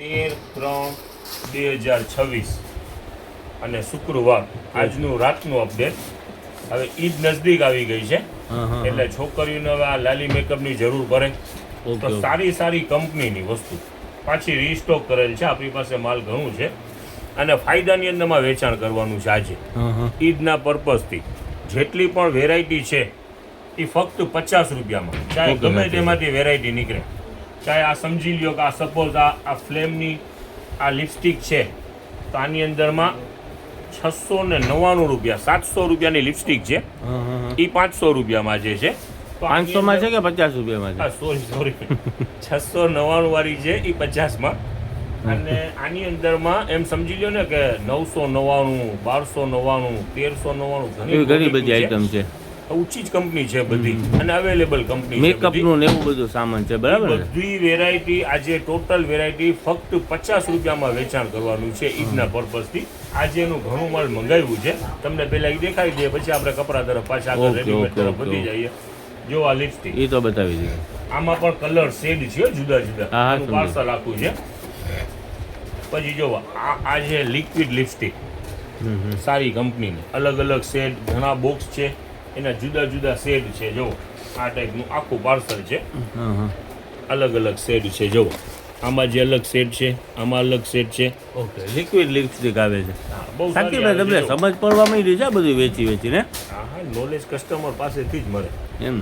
13/3/2026 અને શુક્રવાર આજનું રાતનું અપડેટ. હવે ઈદ નજદીક આવી ગઈ છે એટલે છોકરીઓને હવે આ લાલી મેકઅપની જરૂર પડે તો સારી સારી કંપનીની વસ્તુ પાછી રીસ્ટોક કરેલ છે. આપણી પાસે માલ ઘણું છે અને ફાયદાની અંદરમાં વેચાણ કરવાનું છે. આજે ઈદના પર્પઝથી જેટલી પણ વેરાયટી છે એ ફક્ત 50 રૂપિયામાં, ચાહે ગમે તેમાંથી વેરાયટી નીકળે. ચાહે આ સમજી લ્યો કે આ સપોઝ આ ફ્લેમની આ લિપસ્ટિક છે તો આની અંદરમાં 699 રૂપિયા, 700 રૂપિયાની લિપસ્ટિક છે એ 500 રૂપિયામાં જે છે. 500 છે કે 50 રૂપિયામાં છે? સોરી 699 વાળી છે એ 50માં. અને આની અંદરમાં એમ સમજી લો ને કે 999, 1299, 1399 ઘણી બધી આઈટમ છે. ઊંચી જ કંપની છે બધી અને અવેલેબલ કંપની છે. મેકઅપનું ને એવું બધું સામાન છે, બરાબર ને? બધી વેરાયટી આજે ટોટલ વેરાયટી ફક્ત 50 રૂપિયામાં વેચાણ કરવાનું છે ઈદના પર્પઝથી. આજે એનું ઘણું માલ મંગાવ્યું છે. તમને પહેલા એ દેખાડી દઈએ પછી આપણે કપડા તરફ પાછા આગળ રેડીમેડ તરફ વધી જઈએ. જો આ લિપસ્ટિક એ તો બતાવી દઈએ. આમાં પણ કલર શેડ છે જુદા જુદા, પાર્સલ આખું છે. પછી જો આ છે લિક્વિડ લિપસ્ટિક, સારી કંપનીની, અલગ અલગ શેડ, ઘણા બોક્સ છે, એના જુદા જુદા શેડ છે. જો આ ટાઈપનું આખું પાર્સલ છે, અલગ અલગ શેડ છે. જો આમાં જે અલગ શેડ છે, આમાં અલગ શેડ છે. ઓકે, લિક્વિડ લિપસ્ટિક આવે છે. બહુ સાચી વાત, તમને સમજ પડવા માંડી છે બધું વેચીને. હા હા, નોલેજ કસ્ટમર પાસેથી જ મળે એમ.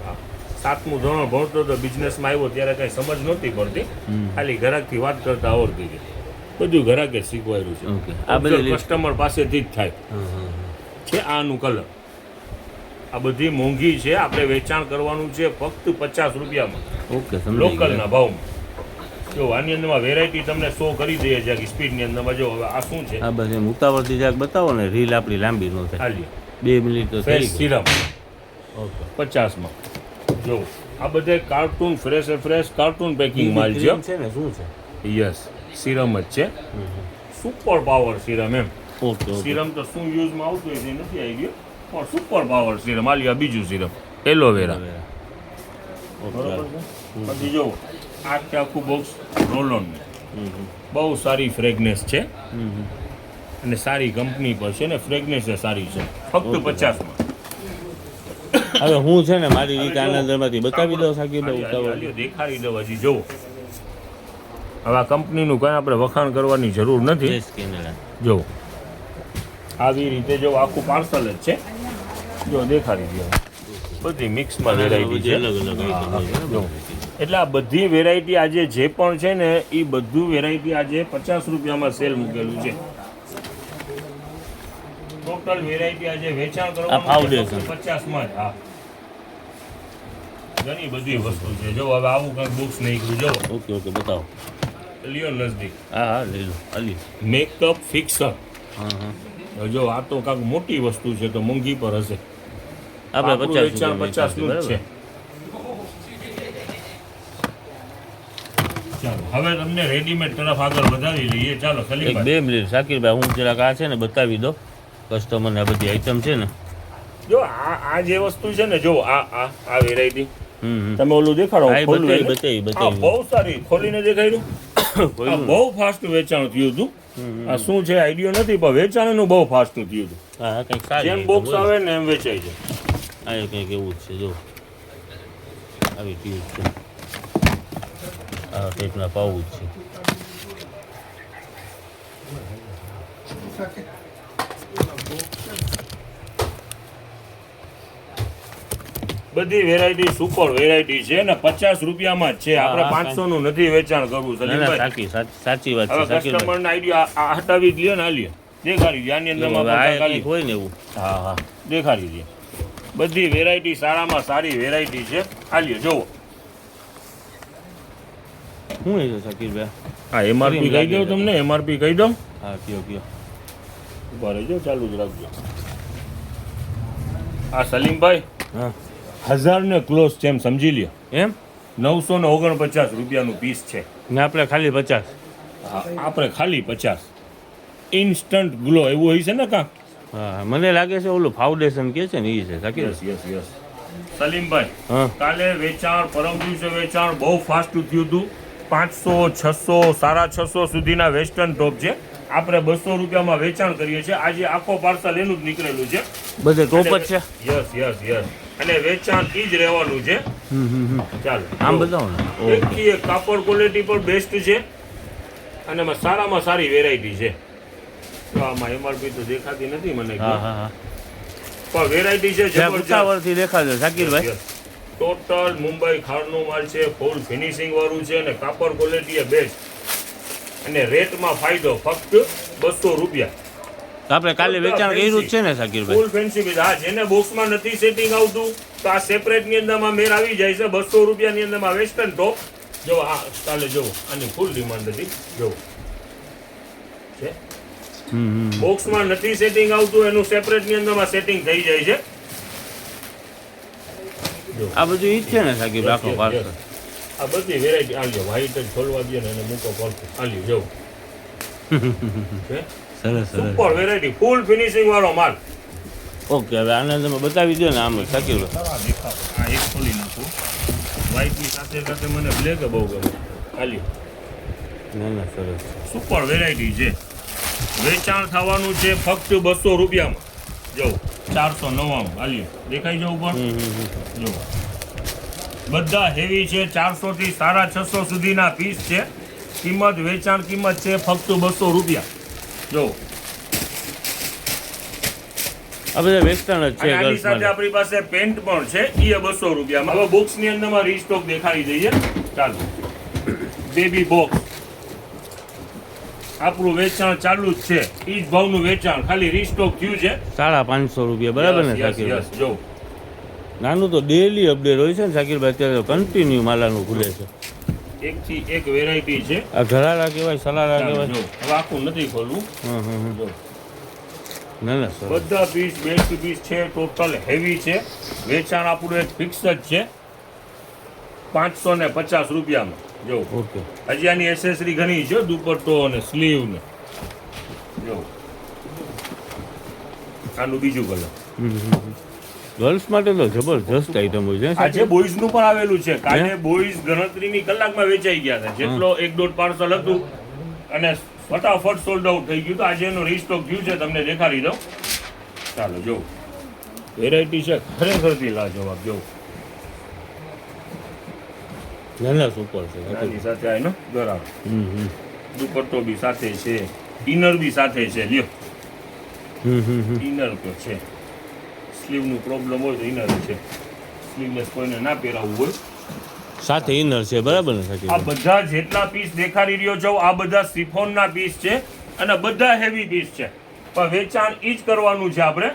હા, 7મું ધોરણ ભણતો તો બિઝનેસમાં આવ્યો ત્યારે કઈ સમજ નહોતી પડતી, ખાલી ગ્રાહકથી વાત કરતા આવડતી હતી. બધું ગ્રાહકે શીખવાયું છે. આ બધું કસ્ટમર પાસેથી જ થાય છે. આનું કલર આ બધી મોંઘી છે, આપણે વેચાણ કરવાનું છે ફક્ત 50 રૂપિયામાં. ઓકે, લોકલના ભાવમાં. જો આની અંદરમાં વેરાયટી તમને શો કરી દઈએ છે સ્પીડની અંદરમાં. જો હવે આ શું છે? આ બસ એમ ઉતાવળથી જરાક બતાવો ને, રીલ આપણી લાંબી ન થાય. હાલી 2 મિનિટ તો ફેસ સિરમ ઓકે 50માં. જો આ બધે કાર્ટૂન ફ્રેશ કાર્ટૂન પેકિંગ માલ છે ને. શું છે? યસ, સિરમ જ છે. સુપર પાવર સિરમ એમ. ઓકે, સિરમ તો શું યુઝમાં આવતું હોય એ નથી આવી ગયો, પણ સુપર પાવર સિરમ. આલિયા બીજું સિરમ એલોવેરા. બરોબર છે. પછી જો આખું બોક્સ રોલોન, બહુ સારી ફ્રેગનેસ છે અને સારી કંપની પર છે ને ફ્રેગનેસ સારી છે. ફક્ત 50માં. હવે હું છે ને મારી રીતે આનંદમાંથી બતાવી દઉં સાકીભાઈ. દેખાડી દઉં હજી. જો હવે આ કંપનીનું કંઈ આપણે વખાણ કરવાની જરૂર નથી. જો આવી રીતે જો આખું પાર્સલ જ છે. જો દેખાડી દો, બધી મિક્સમાં વેરાયટી છે. જો એટલે આ બધી વેરાયટી આજે જે પણ છે ને એ બધું વેરાયટી આજે 50 રૂપિયામાં સેલ મૂકેલું છે. ટોટલ વેરાયટી આજે વેચાણ કરવાનું 50માં જ. હા, ઘણી બધી વસ્તુ છે. જો હવે આવું કંઈક બોક્સ નીકળ્યું. જો ઓકે, બતાવો. લ્યો નજદીક. હા, લઈ લો. Makeup fixture. જો આ તો કાંઈક મોટી વસ્તુ છે તો મોંઘી પર હશે. આપણે 50 નું જ છે. ચાલો હવે તમને રેડીમેડ તરફ આગળ વધારી લઈએ. ચાલો સલીમભાઈ. 2 મિનિટ શાકીરભાઈ, હું જરાક આ છે ને બતાવી દો કસ્ટમરને. આ બધી આઈટમ છે ને, જો આ જે વસ્તુ છે ને, જો આ વેરાયટી તમે ઓલું દેખાડો. બતાવી બહુ સારી ખોલીને દેખાડ્યું. બહુ ફાસ્ટ વેચાણ થયું હતું. આ શું છે આઈડિયો નથી, પણ વેચાણ એનું બહુ ફાસ્ટ થયું હતું. હા, કંઈક સારી જેમ બોક્સ આવે ને એમ વેચાઈ જાય. આ કંઈક એવું જ છે. જો આવી ટ્યુબ છે, આ ટાઈપના પાઉચ છે. બધી વેરાયટી સુપર વેરાયટી છે ને 50 રૂપિયામાં જ છે. આપણે 500 નું નથી વેચાણ કરવું. સાચી વાત છે. કસ્ટમરનો આઈડિયો આ હટાવી દે ને, આલિયો દેખાડી દે. આની અંદરમાં હોય ને એવું. હા, દેખાડી દે. બધી વેરાયટી સારામાં સારી વેરાયટી છે. આલિયો જોવો. શું છે શાકીરભાઈ? હા, એમઆરપી કહી દઉં તમને. એમઆરપી કહી દઉં. હા, કયો ઉભા રહેજો, ચાલુ જ રાખજો. આ સલીમભાઈ, હા, 1000 ને ક્લોઝ છે એમ સમજી લ્યો. એમ 949 રૂપિયાનું પીસ છે ને આપણે ખાલી 50. હા, આપણે ખાલી 50. ઇન્સ્ટન્ટ ગ્લો એવું હોય છે ને કાં? હા, મને લાગે છે ઓલું ફાઉન્ડેશન કે છે ને એ છે સાકી. યસ સલીમભાઈ, કાલે વેચાણ, પરમ દિવસે વેચાણ બહુ ફાસ્ટ થયું હતું. 500, 600, 650 સુધીના વેસ્ટર્ન ટોપ છે. આપણે 200 રૂપિયામાં વેચાણ કરીએ છીએ. આજે આખો પાર્સલ એનું જ નીકળેલું છે. બધે ટોપ જ છે. યસ. અને વેચાણ ઈ જ રહેવાનું છે. ચાલો આમ બતાવો ને. એકથી એક કાપડ ક્વોલિટી પણ બેસ્ટ છે અને એમાં સારામાં સારી વેરાયટી છે. તો આમાં એમઆરપી તો દેખાતી નથી મને, હા. પણ વેરાયટી છે જબરજસ્ત. ઉતાવળથી દેખાડજો શાકીરભાઈ. ટોટલ મુંબઈ ખારનો માલ છે, ફૂલ ફિનિશિંગ વાળું છે અને કાપડ ક્વોલિટી એ બેસ્ટ અને રેટમાં ફાયદો ફક્ત 200 રૂપિયા. આપણે કાલે વેચાણ કર્યું જ છે ને શાકીરભાઈ? ફૂલ ફેન્સી પીસ. હા, જેને બોક્સમાં નથી સેટિંગ આવતું તો આ સેપરેટ ની અંદરમાં મેર આવી જાય છે. 200 રૂપિયાની અંદરમાં વેસ્ટર્ન ટોપ. જો આ કાલે જો આની ફૂલ ડિમાન્ડ હતી. જો છે બોક્સમાં નથી સેટિંગ આવતું, એનું સેપરેટ ની અંદરમાં સેટિંગ થઈ જાય છે. આ બધું ઈ જ છે ને શાકીરભાઈ આખો પાર્સલ? આ બધી વેરાયટી આલ્યો. વ્હાઈટ જ ખોલવા દે ને એને મૂકો પડતું આલ્યો જવું છે. સરસ. સુપર વેરાયટી, ફૂલ ફિનિશિંગ વાળો માલ. ઓકે, હવે આનંદમાં બતાવી દો ને આમ શાકીરભાઈ. આ એક ખોલી નાખું. વ્હાઈટની સાથે મને બ્લેક બહુ ગમે. આલ્યો ના સરસ. સુપર વેરાયટી છે. વેચાણ થવાનું છે ફક્ત 200 રૂપિયામાં. જો 499 આલ્યો દેખાઈ જવું પણ. જો બધા હેવી છે. 400 થી 650 સુધીના પીસ છે. કિંમત વેચાણ કિંમત છે ફક્ત 200 રૂપિયા. જો આ બધા વેસ્ટર્ન જ છે. આની સાથે આપણી પાસે પેન્ટ પણ છે, એ 200 રૂપિયામાં. હવે બોક્સ ની અંદરમાં રીસ્ટોક દેખાડી દઈએ. ચાલો, બેબી બોક્સ આપણું વેચાણ ચાલુ જ છે. ઈ જ ભાવનું વેચાણ, ખાલી રીસ્ટોક થયું છે. 550 રૂપિયા બરાબર ને શાકીરભાઈ? જો નાનું તો ડેલી અપડેટ હોય છે ને શાકીરભાઈ? અત્યારે કન્ટિન્યુ માલાનું ખુલે છે. એકથી એક વેરાયટી છે. આ ઘરારા કહેવાય, સલારા કહેવાય. જો હવે આખું નથી ખોલવું. જો ના સર, બધા પીસ બેસ્ટ પીસ છે. ટોટલ હેવી છે. વેચાણ આપણું એક ફિક્સ જ છે 550 રૂપિયામાં. જો ઓકે. હજી આની એસેસરી ઘણી છે, દુપટ્ટો અને સ્લીવ ને. જો આનું બીજું કલર. ગર્લ્સ માટે તો જબરજસ્ત આઈટમ હોય છે. આજે બોયઝ નું પણ આવેલું છે. કાલે બોયઝ ગણતરીની કલાકમાં વેચાઈ ગયા હતા. જેટલો 1-1.5 પાર્સલ હતું અને ફટાફટ સોલ્ડ આઉટ થઈ ગયું. તો આજે એનો રીસ્ટોક થયું છે, તમને દેખાડી દઉં. ચાલો જો વેરાયટી છે ખરેખરથી લાજવાબ. જો ના સુપર છે. આની સાથે આનો ગરારો, દુપટ્ટો બી સાથે છે, ઇનર બી સાથે છે. લ્યો ઇનર તો છે. સ્લીવ નું પ્રોબ્લેમ હોય તો ઇનર છે. સ્લીવલેસ કોઈને ના પહેરાવવું હોય સાથે ઇનર છે બરાબર ને? આ બધા જેટલા પીસ દેખાડી રહ્યો છો આ બધા સિફોન ના પીસ છે અને બધા હેવી પીસ છે. પણ વેચાણ ઈ જ કરવાનું છે આપણે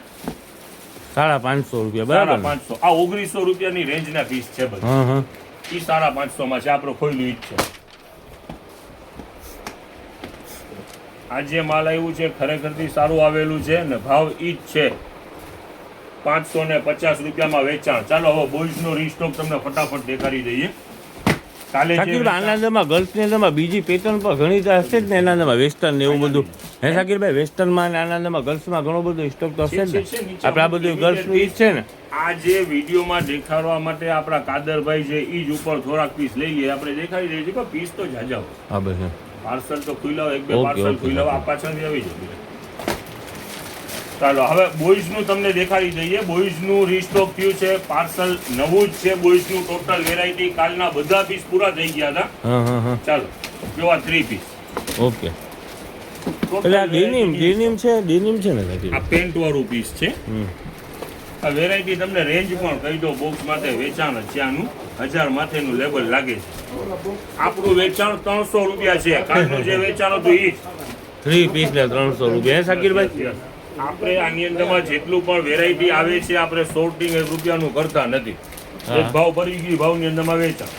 550 રૂપિયા બરાબર? 550. આ 1900 રૂપિયાની રેન્જ ના પીસ છે બધા. ઈ 550 માં છે. આપણે ખોયલું ઈ જ છે. આજે માલ આવ્યું છે ખરેખરથી સારું આવેલું છે ને ભાવ ઈ જ છે 550 રૂપિયામાં વેચાણ. ચાલો હવે બોયઝ નો રીસ્ટોક તમને ફટાફટ દેખાડી દઈએ. કાલે આનંદમાં ગર્લ્સની અંદરમાં બીજી પેટર્ન પણ ઘણી હશે જ ને એના અંદરમાં વેસ્ટર્ન ને એવું બધું. હે શાકીરભાઈ? વેસ્ટર્નમાં અને આનંદમાં ગર્લ્સમાં ઘણો બધો સ્ટોક તો હશે જ ને? આપણે આ બધું ગર્લ્સનું ઈ જ છે ને? આ જે વિડીયોમાં દેખાડવા માટે આપણા કાદરભાઈ છે ઈ જ ઉપર થોડાક પીસ લઈ લઈએ. આપણે દેખાડી દઈએ છીએ પણ પીસ તો જાજા હોય. હા બસ પાર્સલ તો ખુલ્લા એક બે પાર્સલ ખુલ્લા આ પાછળથી આવી જાય. ચાલો હવે બોયઝ નું તમને દેખાડી દઈએ. બોયઝ નું રીસ્ટોક થયું છે. પાર્સલ નવું જ છે. બોયઝ નું ટોટલ વેરાયટી કાલના બધા પીસ પૂરા થઈ ગયા હતા. ચાલો જો આ 3 પીસ. ઓકે. એટલે આ ડેનિમ છે ને? આ પેન્ટ વાળું પીસ છે. આ વેરાયટી તમને રેન્જ પણ કહી દો. બોક્સ માટે વેચાણ જ છે આનું 1000 માથેનું લેબલ લાગે છે. આપણું વેચાણ 300 રૂપિયા છે. કાલનું જે વેચાણ હતું ઈ 3 પીસ ને 300 રૂપિયા. શાકીરભાઈ આપણે આની અંદરમાં જેટલું પણ વેરાયટી આવે છે આપણે સોર્ટિંગ 1 રૂપિયાનું કરતા નથી. એક ભાવ ભરી ગઈ ભાવની અંદરમાં વેચાણ.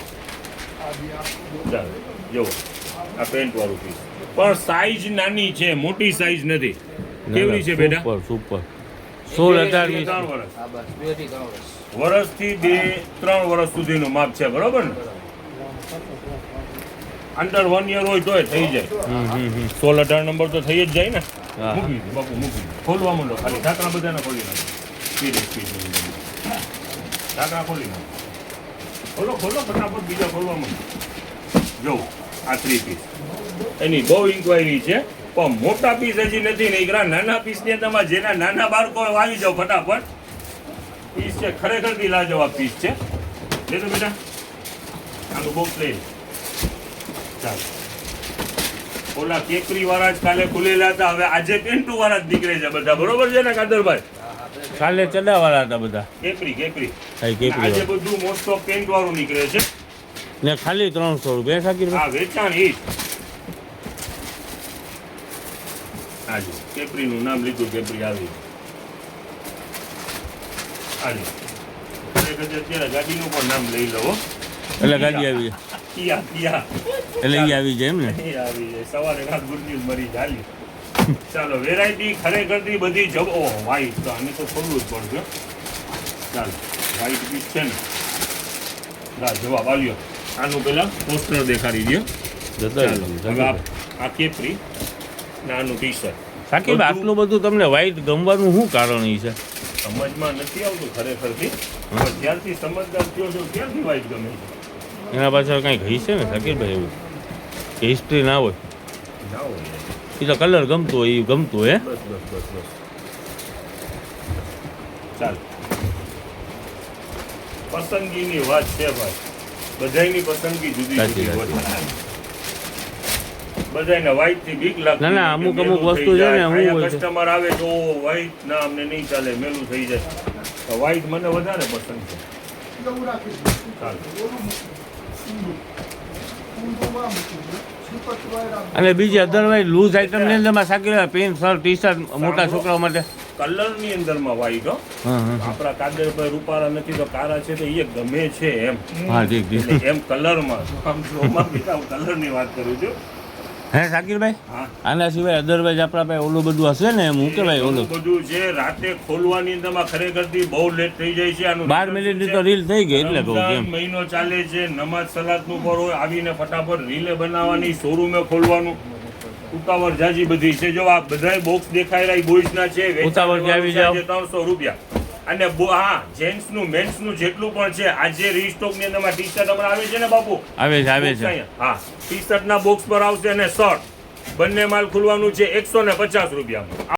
ચાલો જો આ પેન્ટ વાળું પીસ પણ સાઈઝ નાની છે, મોટી સાઈઝ નથી. કેવી છે બેટા? સુપર 16 વર્ષથી 2-3 વર્ષ સુધીનું માપ છે બરોબર ને? અંડર 1 યર હોય તોય થઈ જાય. 16-18 નંબર તો થઈ જ જાય ને. મૂકી દો બાપુ, મૂકી દો. ખોલવા માંડો ખાલી. ઢાંકણા બધાને ખોલી નાખો. ઢાંકણા ખોલી નાખો. ખોલો ફટાફટ. બીજા ખોલવા માંડો. જો આ 3 પીસ એની બહુ ઇન્ક્વાયરી છે પણ મોટા પીસ હજી નથી નીકળ્યા. નાના પીસની અંદરમાં જેના નાના બાળકો હોય આવી જાઓ ફટાફટ. પીસ છે ખરેખર લાજવાબ પીસ છે. લેતો બેટા આનું બોક્સ લઈ લે. ચાલો ઓલા કેકરી વાળા જ કાલે ખુલેલા હતા, હવે આજે પેન્ટુ વાળા જ નીકળે છે બધા. બરોબર છે ને કાદરભાઈ? કાલે ચડાવાળા હતા બધા કેકરી હા, કેકરી આજે બધું મોસ્ટ ઓફ પેન્ટ વાળું નીકળે છે. ને ખાલી 300 રૂપિયા શાકીરભાઈ. આ વેચાણ ઈ આજે કેપરીનું નામ લીધું, કેપરી આવી આજે ખરેખર અત્યારે ગાડીનું પણ નામ લઈ લો. એટલે ગાડી આવી કિયા એટલે ઈ આવી જાય એમ ને. આવી જાય સવારે કાલ ગુડ ન્યૂઝ મરી ચાલી. ચાલો વેરાયટી ખરેખર થી બધી જબો વ્હાઈટ તો આને તો ખોલવું જ પડશે. ચાલો વ્હાઈટ પીસ છે ને જવાબ આવ્યો. આનું પેલા પોસ્ટર દેખાડી દો. હવે આ કેપરી ને આનું ટી શર્ટ. શાકીરભાઈ આટલું બધું તમને વ્હાઈટ ગમવાનું શું કારણ ઈ છે? સમજમાં નથી આવતું ખરેખરથી. જ્યારથી સમજદાર થયો છો ત્યારથી વ્હાઈટ ગમે છે. એના પાછળ કંઈક હશે ને શાકીરભાઈ એવું કે હિસ્ટ્રી ના હોય? ના હોય એ તો કલર ગમતો હોય એ ગમતું હે. બસ ચાલ પસંદગીની વાત છે ભાઈ. બધાયની પસંદગી જુદી સાચી જુદી વાત. હોય. બધાયને વ્હાઈટ થી બીક લાગતી. ના, ના, અમુક વસ્તુ છે ને, હું હોય છે. કસ્ટમર આવે તો વ્હાઈટ ના અમને નહીં ચાલે, મેલું થઈ જાય. તો વ્હાઈટ મને વધારે પસંદ છે. ચાલ અને બીજી અધરવાઇઝ લૂઝ આઇટમની અંદરમાં શાકીરભાઈ પેન્ટ શર્ટ ટી શર્ટ મોટા છોકરાઓ માટે. કલરની અંદરમાં વ્હાઈટ હો. હા હા આપણા કાદરભાઈ રૂપારા નથી તો કારા છે તો એ ગમે છે એમ. હા ઠીક ઠીક. એટલે એમ કલરમાં આમ શોમાં બીજા હું કલરની વાત કરું છું. હે શાકીરભાઈ હા આના સિવાય અધરવાઇઝ આપણા પાસે ઓલું બધું હશે ને એમ હું કહેવાય ઓલું બધું છે. રાતે ખોલવાની અંદરમાં ખરેખરથી બહુ લેટ થઈ જાય છે. આનું 12 મિનિટની તો રીલ થઈ ગઈ એટલે કહું રમઝાન કેમ. મહિનો ચાલે છે, નમાજ સલાતનું પર હોય, આવીને ફટાફટ રીલે બનાવવાની, શોરૂમે ખોલવાનું, ઉતાવળ જાજી બધી છે. જો આ બધાય બોક્સ દેખાયેલા બોಯ್સના છે, ઉતાવળથી આવી જાઓ. 300 રૂપિયા. અને હા જેન્ટ્સનું મેન્સનું જેટલું પણ છે આજે રીસ્ટોકની અંદરમાં ટી શર્ટ હમણાં આવે છે ને બાપુ, આવે છે આવે છે. હા ટી શર્ટના બોક્સ પર આવશે અને શર્ટ બંને માલ ખુલવાનું છે 150 રૂપિયામાં.